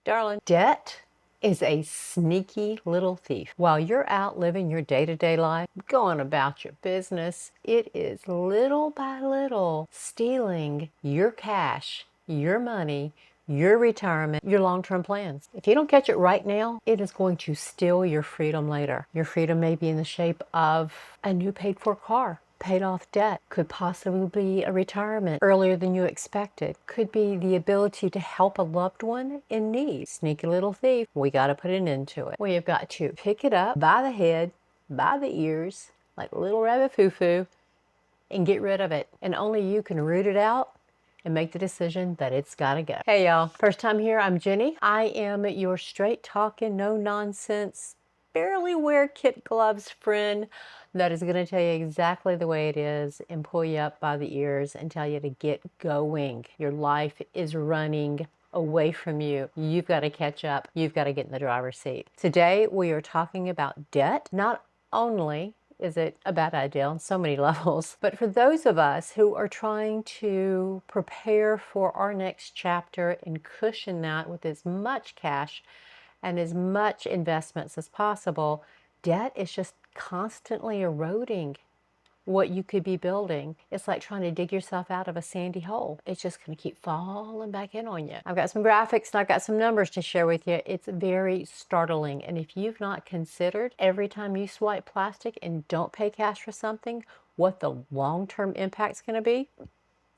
Darling, debt is a sneaky little thief. While you're out living your day-to-day life, going about your business, it is little by little stealing your cash, your money, your retirement, your long-term plans. If you don't catch it right now, it is going to steal your freedom later. Your freedom may be in the shape of a new paid-for car, paid off debt, could possibly be a retirement earlier than you expected, could be the ability to help a loved one in need. Sneaky little thief, we got to put an end to it. We have got to pick it up by the head, by the ears, like little rabbit foo-foo, and get rid of it. And only you can root it out and make the decision that it's gotta go. Hey y'all, first time here, I'm Jenny. I am your straight talking, no nonsense, barely wear kid gloves friend that is gonna tell you exactly the way it is and pull you up by the ears and tell you to get going. Your life is running away from you. You've got to catch up. You've got to get in the driver's seat. Today, we are talking about debt. Not only is it a bad idea on so many levels, but for those of us who are trying to prepare for our next chapter and cushion that with as much cash and as much investments as possible, debt is just constantly eroding what you could be building. It's like trying to dig yourself out of a sandy hole. It's just going to keep falling back in on you. I've got some graphics and I've got some numbers to share with you. It's very startling. And if you've not considered every time you swipe plastic and don't pay cash for something, what the long-term impact's going to be,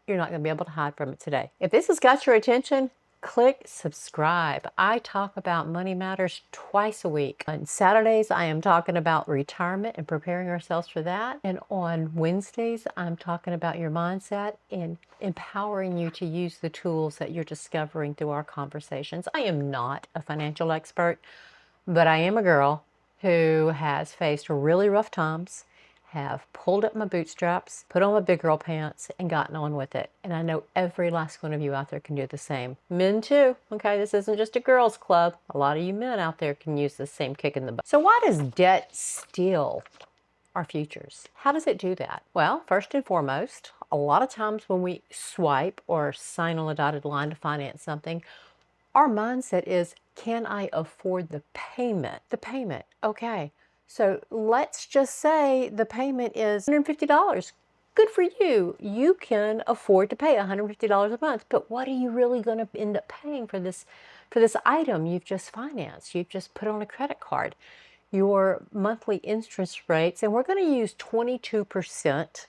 you're not going to be able to hide from it today. If this has got your attention, click subscribe. I talk about money matters twice a week. On Saturdays, I am talking about retirement and preparing ourselves for that. And on Wednesdays, I'm talking about your mindset and empowering you to use the tools that you're discovering through our conversations. I am not a financial expert, but I am a girl who has faced really rough times, have pulled up my bootstraps, put on my big girl pants, and gotten on with it. And I know every last one of you out there can do the same. Men too, okay? This isn't just a girls club. A lot of you men out there can use the same kick in the butt. So why does debt steal our futures? How does it do that? Well, first and foremost, a lot of times when we swipe or sign on a dotted line to finance something, our mindset is, can I afford the payment? The payment, okay. So let's just say the payment is $150. Good for you. You can afford to pay $150 a month, but what are you really going to end up paying for this item you've just financed, you've just put on a credit card? Your monthly interest rates, and we're going to use 22%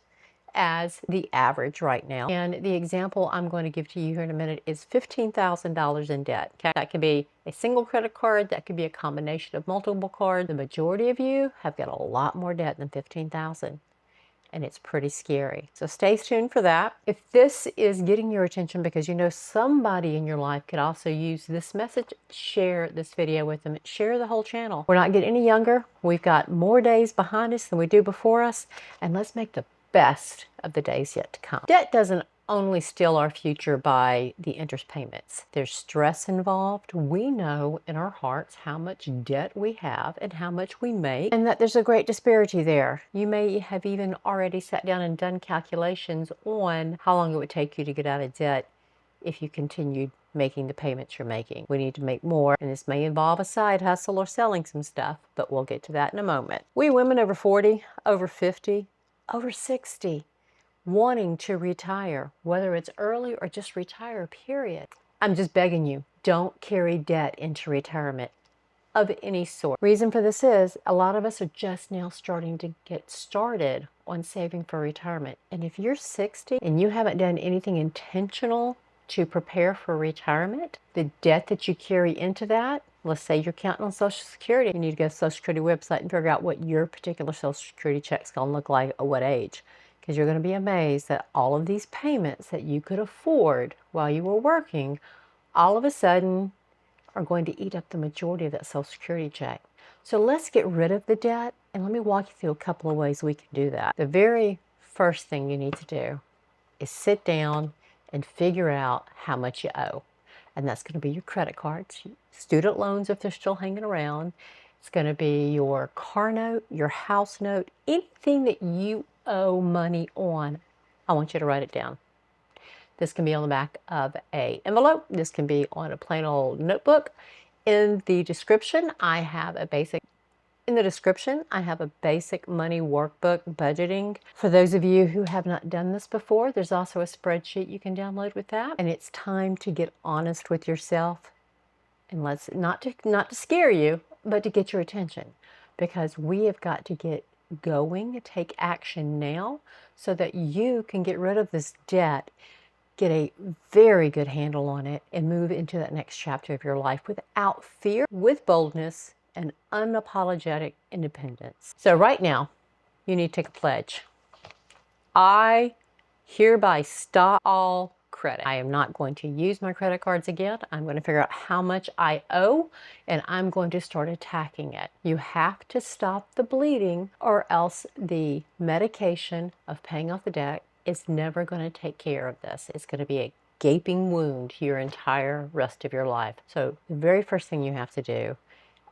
as the average right now. And the example I'm going to give to you here in a minute is $15,000 in debt. Okay? That could be a single credit card, that could be a combination of multiple cards. The majority of you have got a lot more debt than $15,000. And it's pretty scary. So stay tuned for that. If this is getting your attention because you know somebody in your life could also use this message, share this video with them. Share the whole channel. We're not getting any younger. We've got more days behind us than we do before us. And let's make the best of the days yet to come. Debt doesn't only steal our future by the interest payments. There's stress involved. We know in our hearts how much debt we have and how much we make, and that there's a great disparity there. You may have even already sat down and done calculations on how long it would take you to get out of debt if you continued making the payments you're making. We need to make more, and this may involve a side hustle or selling some stuff, but we'll get to that in a moment. We women over 40, over 50, over 60, wanting to retire, whether it's early or just retire, period. I'm just begging you, don't carry debt into retirement of any sort. Reason for this is a lot of us are just now starting to get started on saving for retirement. And if you're 60 and you haven't done anything intentional to prepare for retirement, the debt that you carry into that, let's say you're counting on Social Security, you need to go to the Social Security website and figure out what your particular Social Security check's going to look like at what age. Because you're going to be amazed that all of these payments that you could afford while you were working, all of a sudden are going to eat up the majority of that Social Security check. So let's get rid of the debt, and let me walk you through a couple of ways we can do that. The very first thing you need to do is sit down and figure out how much you owe. And that's going to be your credit cards, student loans if they're still hanging around. It's going to be your car note, your house note, anything that you owe money on. I want you to write it down. This can be on the back of an envelope. This can be on a plain old notebook. In the description, I have a basic money workbook, budgeting. For those of you who have not done this before, there's also a spreadsheet you can download with that. And it's time to get honest with yourself. And let's not to scare you, but to get your attention, because we have got to get going, take action now so that you can get rid of this debt, get a very good handle on it, and move into that next chapter of your life without fear, with boldness and unapologetic independence. So right now, you need to take a pledge. I hereby stop all credit. I am not going to use my credit cards again. I'm going to figure out how much I owe, and I'm going to start attacking it. You have to stop the bleeding, or else the medication of paying off the debt is never going to take care of this. It's going to be a gaping wound your entire rest of your life. So the very first thing you have to do,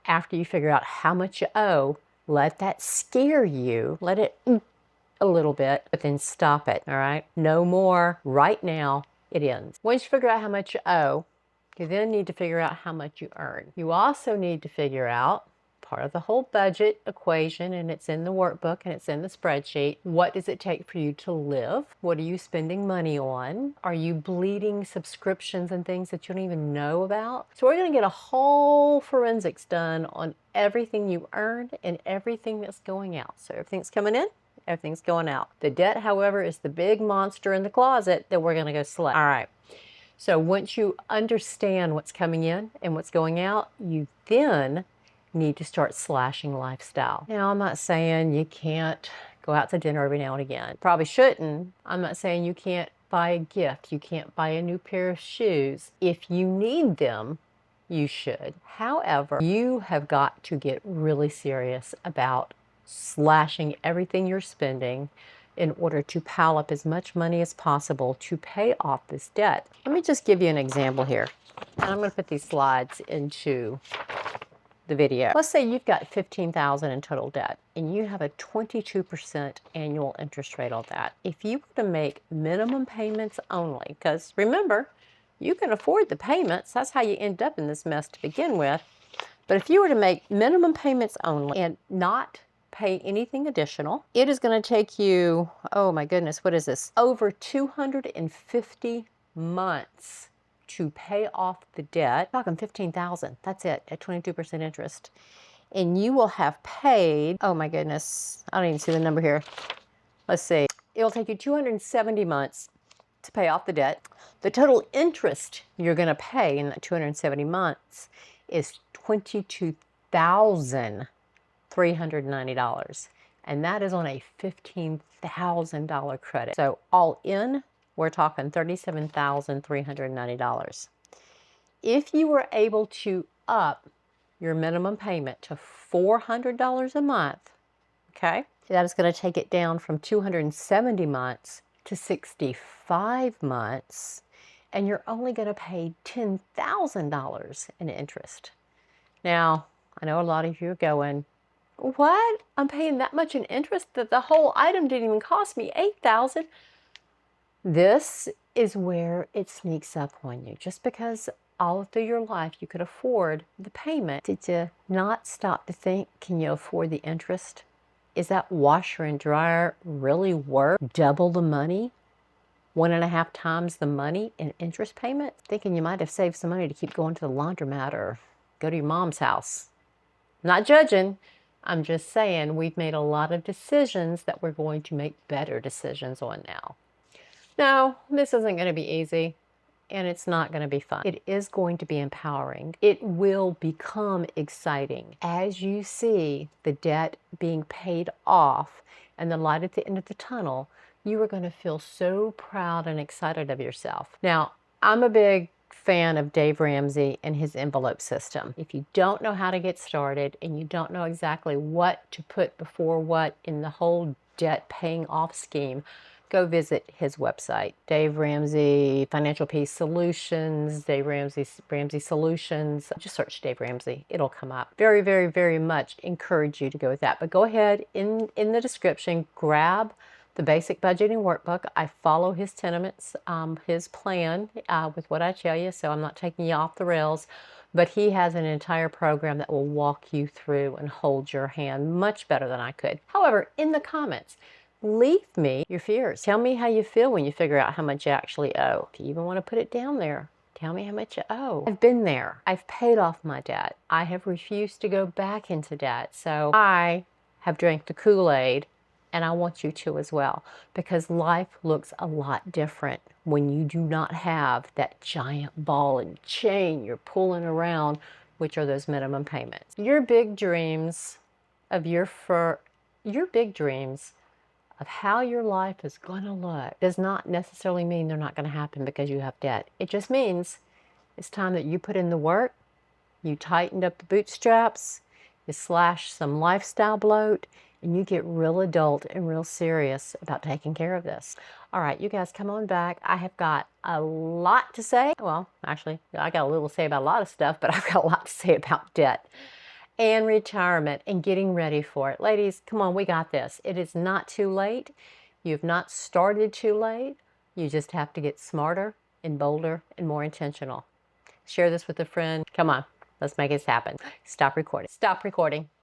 after you figure out how much you owe, let that scare you. Let it a little bit, but then stop it, all right? No more. Right now, it ends. Once you figure out how much you owe, you then need to figure out how much you earn. You also need to figure out, part of the whole budget equation, and it's in the workbook and it's in the spreadsheet, what does it take for you to live? What are you spending money on? Are you bleeding subscriptions and things that you don't even know about? So we're going to get a whole forensics done on everything you earned and everything that's going out. So everything's coming in, everything's going out. The debt, however, is the big monster in the closet that we're going to go select. All right. So once you understand what's coming in and what's going out, you then need to start slashing lifestyle. Now, I'm not saying you can't go out to dinner every now and again. Probably shouldn't. I'm not saying you can't buy a gift. You can't buy a new pair of shoes. If you need them, you should. However, you have got to get really serious about slashing everything you're spending in order to pile up as much money as possible to pay off this debt. Let me just give you an example here. And I'm going to put these slides into the video. Let's say you've got $15,000 in total debt and you have a 22% annual interest rate on that. If you were to make minimum payments only, because remember, you can afford the payments, that's how you end up in this mess to begin with. But if you were to make minimum payments only and not pay anything additional, it is going to take you, oh my goodness, what is this? Over 250 months to pay off the debt. I'm talking $15,000. That's it, at 22% interest. And you will have paid, oh my goodness, I don't even see the number here. Let's see. It'll take you 270 months to pay off the debt. The total interest you're going to pay in that 270 months is $22,390. And that is on a $15,000 credit. So all in, we're talking $37,390. If you were able to up your minimum payment to $400 a month, okay, that is going to take it down from 270 months to 65 months, and you're only going to pay $10,000 in interest. Now, I know a lot of you are going, what? I'm paying that much in interest that the whole item didn't even cost me $8,000. This is where it sneaks up on you. Just because all through your life you could afford the payment, did you not stop to think, can you afford the interest? Is that washer and dryer really worth double the money? 1.5 times the money in interest payment? Thinking you might have saved some money to keep going to the laundromat or go to your mom's house. Not judging. I'm just saying we've made a lot of decisions that we're going to make better decisions on now. No, this isn't going to be easy, and it's not going to be fun. It is going to be empowering. It will become exciting as you see the debt being paid off and the light at the end of the tunnel. You are going to feel so proud and excited of yourself. Now, I'm a big fan of Dave Ramsey and his envelope system. If you don't know how to get started and you don't know exactly what to put before what in the whole debt paying off scheme, go visit his website. Dave Ramsey Financial Peace Solutions, Dave Ramsey Solutions. Just search Dave Ramsey. It'll come up. Very, very, very much encourage you to go with that. But go ahead in the description, grab the basic budgeting workbook. I follow his tenements, his plan with what I tell you, so I'm not taking you off the rails. But he has an entire program that will walk you through and hold your hand much better than I could. However, in the comments, leave me your fears. Tell me how you feel when you figure out how much you actually owe. If you even want to put it down there, tell me how much you owe. I've been there. I've paid off my debt. I have refused to go back into debt. So I have drank the Kool-Aid, and I want you to as well, because life looks a lot different when you do not have that giant ball and chain you're pulling around, which are those minimum payments. Your big dreams of your big dreams of how your life is going to look does not necessarily mean they're not going to happen because you have debt. It just means it's time that you put in the work, you tightened up the bootstraps, you slash some lifestyle bloat, and you get real adult and real serious about taking care of this. All right, you guys come on back. I have got a lot to say. Well, actually, I got a little to say about a lot of stuff, but I've got a lot to say about debt and retirement and getting ready for it. Ladies, come on, we got this. It is not too late. You've not started too late. You just have to get smarter and bolder and more intentional. Share this with a friend. Come on, let's make this happen. Stop recording. Stop recording.